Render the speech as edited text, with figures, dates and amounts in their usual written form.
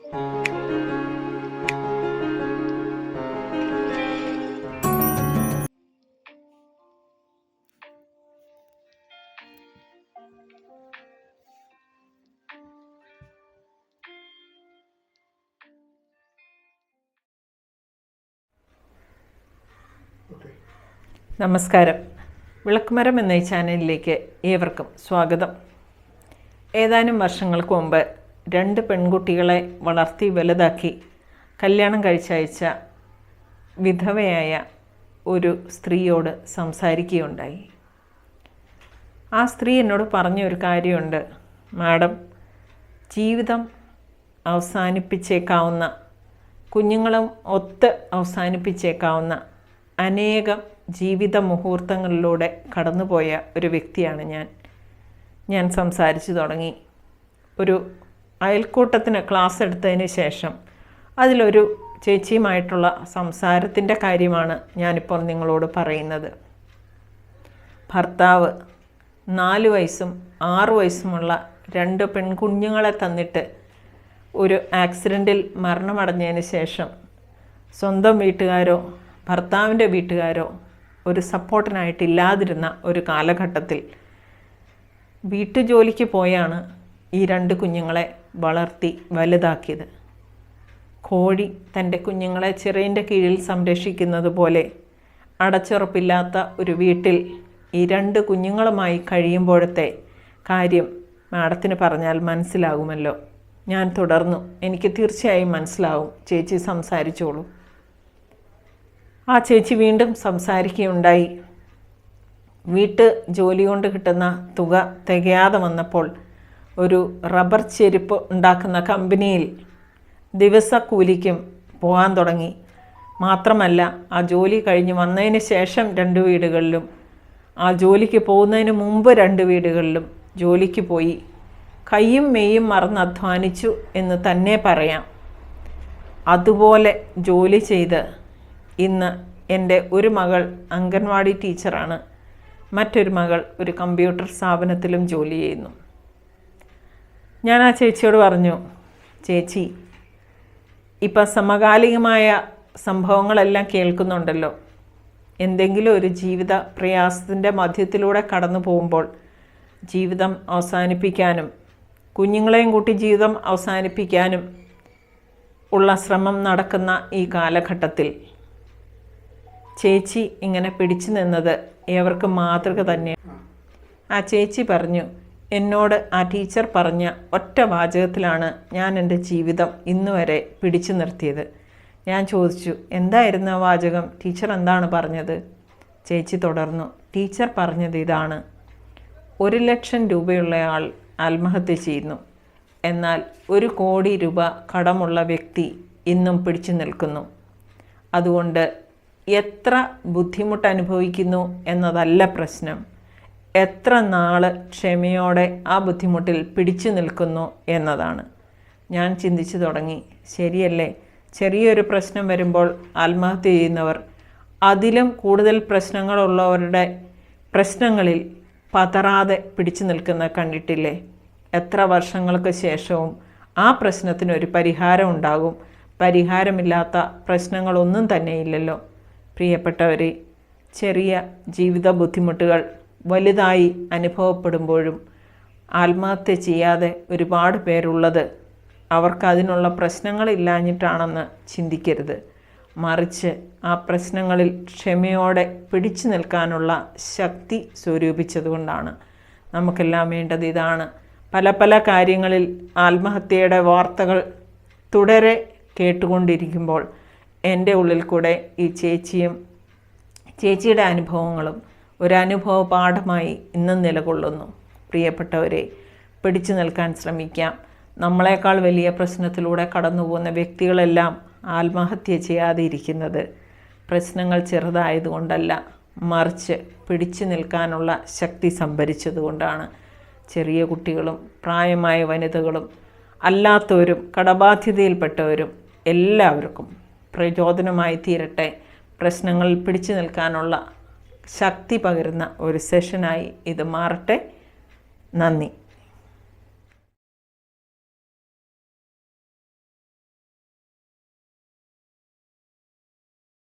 നമസ്കാരം. വിളക്കുമരം എന്ന ഈ ചാനലിലേക്ക് ഏവർക്കും സ്വാഗതം. ഏതാനും വർഷങ്ങൾക്ക് മുമ്പ് 2 പെൺകുട്ടികളെ വളർത്തി വലുതാക്കി കല്യാണം കഴിച്ചയച്ച വിധവയായ ഒരു സ്ത്രീയോട് സംസാരിക്കുകയുണ്ടായി. ആ സ്ത്രീ എന്നോട് പറഞ്ഞൊരു കാര്യമുണ്ട്. മാഡം, ജീവിതം അവസാനിപ്പിച്ചേക്കാവുന്ന, കുഞ്ഞുങ്ങളും ഒത്ത് അവസാനിപ്പിച്ചേക്കാവുന്ന അനേകം ജീവിത മുഹൂർത്തങ്ങളിലൂടെ കടന്നുപോയ ഒരു വ്യക്തിയാണ് ഞാൻ സംസാരിച്ചു തുടങ്ങി. ഒരു അയൽക്കൂട്ടത്തിന് ക്ലാസ് എടുത്തതിന് ശേഷം അതിലൊരു ചേച്ചിയുമായിട്ടുള്ള സംസാരത്തിൻ്റെ കാര്യമാണ് ഞാനിപ്പോൾ നിങ്ങളോട് പറയുന്നത്. ഭർത്താവ് 4 വയസ്സും 6 വയസ്സുമുള്ള 2 പെൺകുഞ്ഞുങ്ങളെ തന്നിട്ട് ഒരു ആക്സിഡൻറ്റിൽ മരണമടഞ്ഞതിന് ശേഷം സ്വന്തം വീട്ടുകാരോ ഭർത്താവിൻ്റെ വീട്ടുകാരോ ഒരു സപ്പോർട്ടിനായിട്ടില്ലാതിരുന്ന ഒരു കാലഘട്ടത്തിൽ വീട്ടുജോലിക്ക് പോയാണ് ഈ 2 കുഞ്ഞുങ്ങളെ വളർത്തി വലുതാക്കിയത്. കോഴി തൻ്റെ കുഞ്ഞുങ്ങളെ ചിറയിൻ്റെ കീഴിൽ സംരക്ഷിക്കുന്നത് പോലെ അടച്ചുറപ്പില്ലാത്ത ഒരു വീട്ടിൽ ഈ 2 കുഞ്ഞുങ്ങളുമായി കഴിയുമ്പോഴത്തെ കാര്യം മാഡത്തിന് പറഞ്ഞാൽ മനസ്സിലാകുമല്ലോ. ഞാൻ തുടർന്നു. എനിക്ക് തീർച്ചയായും മനസ്സിലാവും. ചേച്ചി സംസാരിച്ചോളൂ. ആ ചേച്ചി വീണ്ടും സംസാരിക്കുകയുണ്ടായി. വീട്ട് ജോലി കൊണ്ട് കിട്ടുന്ന തുക തികയാതെ വന്നപ്പോൾ ഒരു റബ്ബർ ചെരുപ്പ് ഉണ്ടാക്കുന്ന കമ്പനിയിൽ ദിവസക്കൂലിക്കും പോകാൻ തുടങ്ങി. മാത്രമല്ല, ആ ജോലി കഴിഞ്ഞ് വന്നതിന് ശേഷം 2 വീടുകളിലും, ആ ജോലിക്ക് പോകുന്നതിന് മുമ്പ് 2 വീടുകളിലും ജോലിക്ക് പോയി കയ്യും മെയ്യും മറന്ന് അധ്വാനിച്ചു എന്ന് തന്നെ പറയാം. അതുപോലെ ജോലി ചെയ്ത് ഇന്ന് എൻ്റെ ഒരു മകൾ അംഗൻവാടി ടീച്ചറാണ്. മറ്റൊരു മകൾ ഒരു കമ്പ്യൂട്ടർ സ്ഥാപനത്തിലും ജോലി ചെയ്യുന്നു. ഞാൻ ആ ചേച്ചിയോട് പറഞ്ഞു, ചേച്ചി, ഇപ്പം സമകാലികമായ സംഭവങ്ങളെല്ലാം കേൾക്കുന്നുണ്ടല്ലോ. എന്തെങ്കിലും ഒരു ജീവിത പ്രയാസത്തിൻ്റെ മധ്യത്തിലൂടെ കടന്നു പോകുമ്പോൾ ജീവിതം അവസാനിപ്പിക്കാനും കുഞ്ഞുങ്ങളെയും കൂട്ടി ജീവിതം അവസാനിപ്പിക്കാനും ഉള്ള ശ്രമം നടക്കുന്ന ഈ കാലഘട്ടത്തിൽ ചേച്ചി ഇങ്ങനെ പിടിച്ചു നിന്നത് ഏവർക്കും മാതൃക തന്നെയാണ്. ആ ചേച്ചി പറഞ്ഞു, എന്നോട് ആ ടീച്ചർ പറഞ്ഞ ഒറ്റ വാചകത്തിലാണ് ഞാൻ എൻ്റെ ജീവിതം ഇന്നുവരെ പിടിച്ചു നിർത്തിയത്. ഞാൻ ചോദിച്ചു, എന്തായിരുന്നു ആ വാചകം? ടീച്ചർ എന്താണ് പറഞ്ഞത്? ചേച്ചി തുടർന്നു, ടീച്ചർ പറഞ്ഞത് ഇതാണ്: 1 ലക്ഷം രൂപയുള്ളയാൾ ആത്മഹത്യ ചെയ്യുന്നു, എന്നാൽ 1 കോടി രൂപ കടമുള്ള വ്യക്തി ഇന്നും പിടിച്ചു നിൽക്കുന്നു. അതുകൊണ്ട് എത്ര ബുദ്ധിമുട്ട് അനുഭവിക്കുന്നു എന്നതല്ല പ്രശ്നം, എത്ര നാൾ ക്ഷമയോടെ ആ ബുദ്ധിമുട്ടിൽ പിടിച്ചു നിൽക്കുന്നു എന്നതാണ്. ഞാൻ ചിന്തിച്ചു തുടങ്ങി, ശരിയല്ലേ? ചെറിയൊരു പ്രശ്നം വരുമ്പോൾ ആത്മഹത്യ ചെയ്യുന്നവർ അതിലും കൂടുതൽ പ്രശ്നങ്ങളുള്ളവരുടെ പ്രശ്നങ്ങളിൽ പതറാതെ പിടിച്ചു നിൽക്കുന്ന കണ്ടിട്ടില്ലേ? എത്ര വർഷങ്ങൾക്ക് ശേഷവും ആ പ്രശ്നത്തിനൊരു പരിഹാരം ഉണ്ടാകും. പരിഹാരമില്ലാത്ത പ്രശ്നങ്ങളൊന്നും തന്നെയില്ലല്ലോ. പ്രിയപ്പെട്ടവരെ, ചെറിയ ജീവിത ബുദ്ധിമുട്ടുകൾ വലുതായി അനുഭവപ്പെടുമ്പോഴും ആത്മഹത്യ ചെയ്യാതെ ഒരുപാട് പേരുള്ളത് അവർക്കതിനുള്ള പ്രശ്നങ്ങളില്ലാഞ്ഞിട്ടാണെന്ന് ചിന്തിക്കരുത്. മറിച്ച് ആ പ്രശ്നങ്ങളിൽ ക്ഷമയോടെ പിടിച്ചു നിൽക്കാനുള്ള ശക്തി സ്വരൂപിച്ചതുകൊണ്ടാണ്. നമുക്കെല്ലാം വേണ്ടത് ഇതാണ്. പല കാര്യങ്ങളിൽ ആത്മഹത്യയുടെ വാർത്തകൾ തുടരെ കേട്ടുകൊണ്ടിരിക്കുമ്പോൾ എൻ്റെ ഉള്ളിൽ കൂടെ ഈ ചേച്ചിയും ചേച്ചിയുടെ അനുഭവങ്ങളും ഒരു അനുഭവ പാഠമായി ഇന്നും നിലകൊള്ളുന്നു. പ്രിയപ്പെട്ടവരെ, പിടിച്ചു നിൽക്കാൻ ശ്രമിക്കാം. നമ്മളെക്കാൾ വലിയ പ്രശ്നത്തിലൂടെ കടന്നു പോകുന്ന വ്യക്തികളെല്ലാം ആത്മഹത്യ ചെയ്യാതെ ഇരിക്കുന്നത് പ്രശ്നങ്ങൾ ചെറുതായതുകൊണ്ടല്ല, മറിച്ച് പിടിച്ചു നിൽക്കാനുള്ള ശക്തി സംഭരിച്ചതുകൊണ്ടാണ്. ചെറിയ കുട്ടികളും പ്രായമായ വനിതകളും അല്ലാത്തവരും കടബാധ്യതയിൽപ്പെട്ടവരും എല്ലാവർക്കും പ്രചോദനമായി തീരട്ടെ. പ്രശ്നങ്ങളിൽ പിടിച്ചു നിൽക്കാനുള്ള ശക്തി പകരുന്ന ഒരു സെഷനായി ഇത് മാറട്ടെ. നന്ദി.